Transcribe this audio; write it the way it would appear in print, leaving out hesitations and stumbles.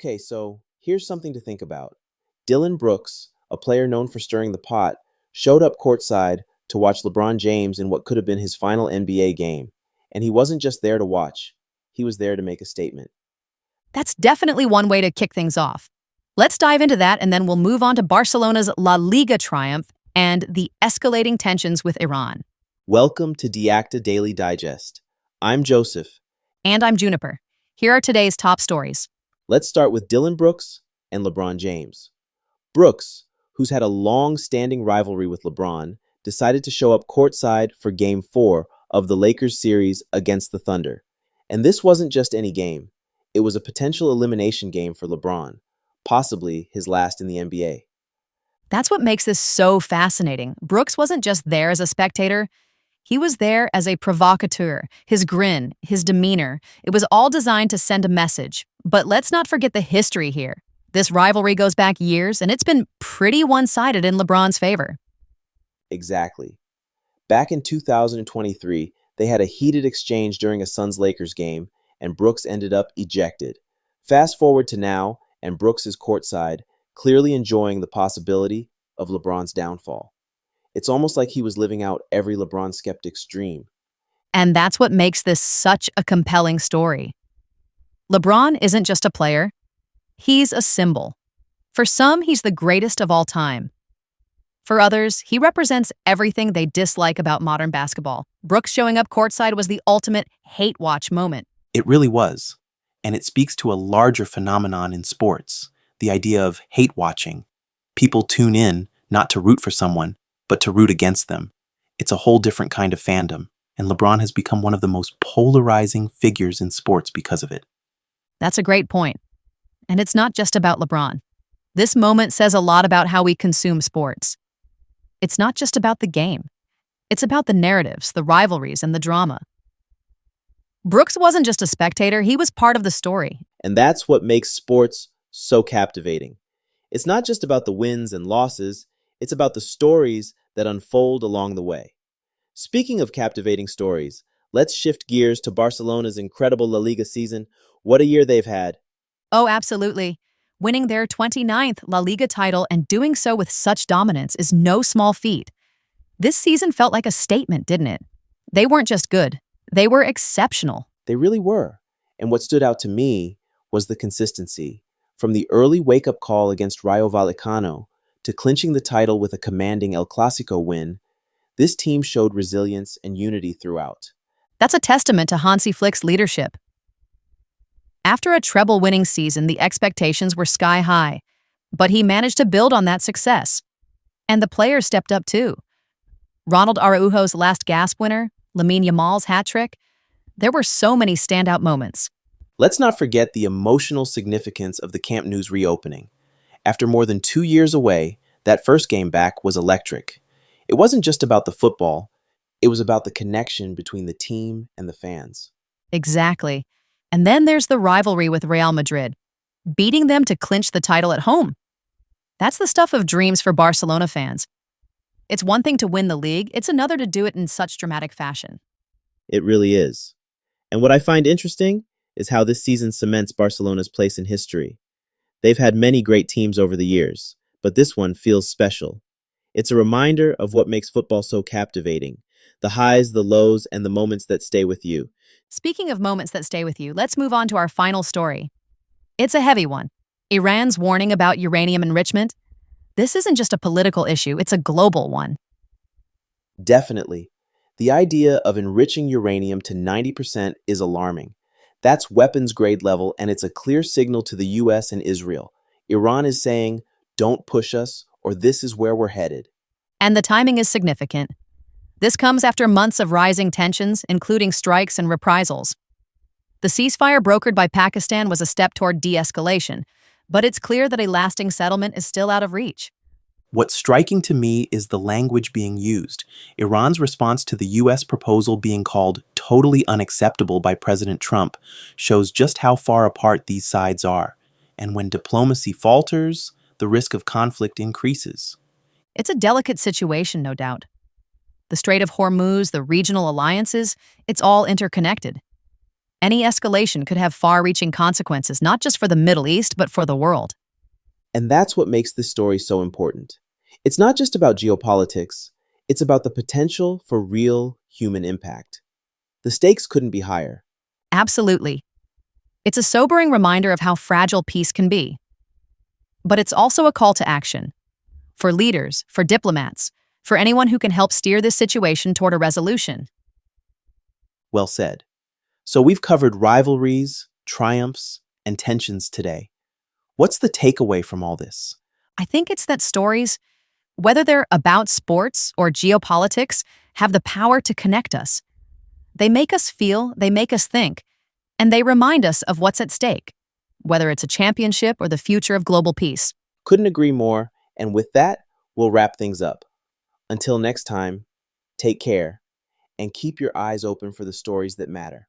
Okay, so here's something to think about. Dylan Brooks, a player known for stirring the pot, showed up courtside to watch LeBron James in what could have been his final NBA game. And he wasn't just there to watch, he was there to make a statement. That's definitely one way to kick things off. Let's dive into that and then we'll move on to Barcelona's La Liga triumph and the escalating tensions with Iran. Welcome to DeActa Daily Digest. I'm Joseph. And I'm Juniper. Here are today's top stories. Let's start with Dylan Brooks and LeBron James. Brooks, who's had a long-standing rivalry with LeBron, decided to show up courtside for Game 4 of the Lakers series against the Thunder. And this wasn't just any game. It was a potential elimination game for LeBron, possibly his last in the NBA. That's what makes this so fascinating. Brooks wasn't just there as a spectator. He was there as a provocateur. His grin, his demeanor, it was all designed to send a message. But let's not forget the history here. This rivalry goes back years, and it's been pretty one-sided in LeBron's favor. Exactly. Back in 2023, they had a heated exchange during a Suns-Lakers game, and Brooks ended up ejected. Fast forward to now, and Brooks is courtside, clearly enjoying the possibility of LeBron's downfall. It's almost like he was living out every LeBron skeptic's dream. And that's what makes this such a compelling story. LeBron isn't just a player. He's a symbol. For some, he's the greatest of all time. For others, he represents everything they dislike about modern basketball. Brooks showing up courtside was the ultimate hate watch moment. It really was. And it speaks to a larger phenomenon in sports, the idea of hate watching. People tune in not to root for someone, but to root against them. It's a whole different kind of fandom, and LeBron has become one of the most polarizing figures in sports because of it. That's a great point. And it's not just about LeBron. This moment says a lot about how we consume sports. It's not just about the game. It's about the narratives, the rivalries, and the drama. Brooks wasn't just a spectator, he was part of the story. And that's what makes sports so captivating. It's not just about the wins and losses, it's about the stories that unfold along the way. Speaking of captivating stories, let's shift gears to Barcelona's incredible La Liga season. What a year they've had. Oh, absolutely. Winning their 29th La Liga title and doing so with such dominance is no small feat. This season felt like a statement, didn't it? They weren't just good. They were exceptional. They really were. And what stood out to me was the consistency. From the early wake-up call against Rayo Vallecano to clinching the title with a commanding El Clasico win, this team showed resilience and unity throughout. That's a testament to Hansi Flick's leadership. After a treble-winning season, the expectations were sky high, but he managed to build on that success. And the players stepped up too. Ronald Araujo's last gasp winner, Lamine Yamal's hat trick. There were so many standout moments. Let's not forget the emotional significance of the Camp Nou's reopening. After more than 2 years away, that first game back was electric. It wasn't just about the football, it was about the connection between the team and the fans. Exactly. And then there's the rivalry with Real Madrid, beating them to clinch the title at home. That's the stuff of dreams for Barcelona fans. It's one thing to win the league, it's another to do it in such dramatic fashion. It really is. And what I find interesting is how this season cements Barcelona's place in history. They've had many great teams over the years, but this one feels special. It's a reminder of what makes football so captivating, the highs, the lows, and the moments that stay with you. Speaking of moments that stay with you, let's move on to our final story. It's a heavy one. Iran's warning about uranium enrichment. This isn't just a political issue, it's a global one. Definitely. The idea of enriching uranium to 90% is alarming. That's weapons grade level, and it's a clear signal to the US and Israel. Iran is saying, don't push us, or this is where we're headed. And the timing is significant. This comes after months of rising tensions, including strikes and reprisals. The ceasefire brokered by Pakistan was a step toward de-escalation, but it's clear that a lasting settlement is still out of reach. What's striking to me is the language being used. Iran's response to the U.S. proposal being called totally unacceptable by President Trump shows just how far apart these sides are. And when diplomacy falters, the risk of conflict increases. It's a delicate situation, no doubt. The Strait of Hormuz, the regional alliances, it's all interconnected. Any escalation could have far-reaching consequences, not just for the Middle East, but for the world. And that's what makes this story so important. It's not just about geopolitics, it's about the potential for real human impact. The stakes couldn't be higher. Absolutely. It's a sobering reminder of how fragile peace can be. But it's also a call to action. For leaders, for diplomats, for anyone who can help steer this situation toward a resolution. Well said. So we've covered rivalries, triumphs, and tensions today. What's the takeaway from all this? I think it's that stories, whether they're about sports or geopolitics, have the power to connect us. They make us feel, they make us think, and they remind us of what's at stake, whether it's a championship or the future of global peace. Couldn't agree more, and with that, we'll wrap things up. Until next time, take care, and keep your eyes open for the stories that matter.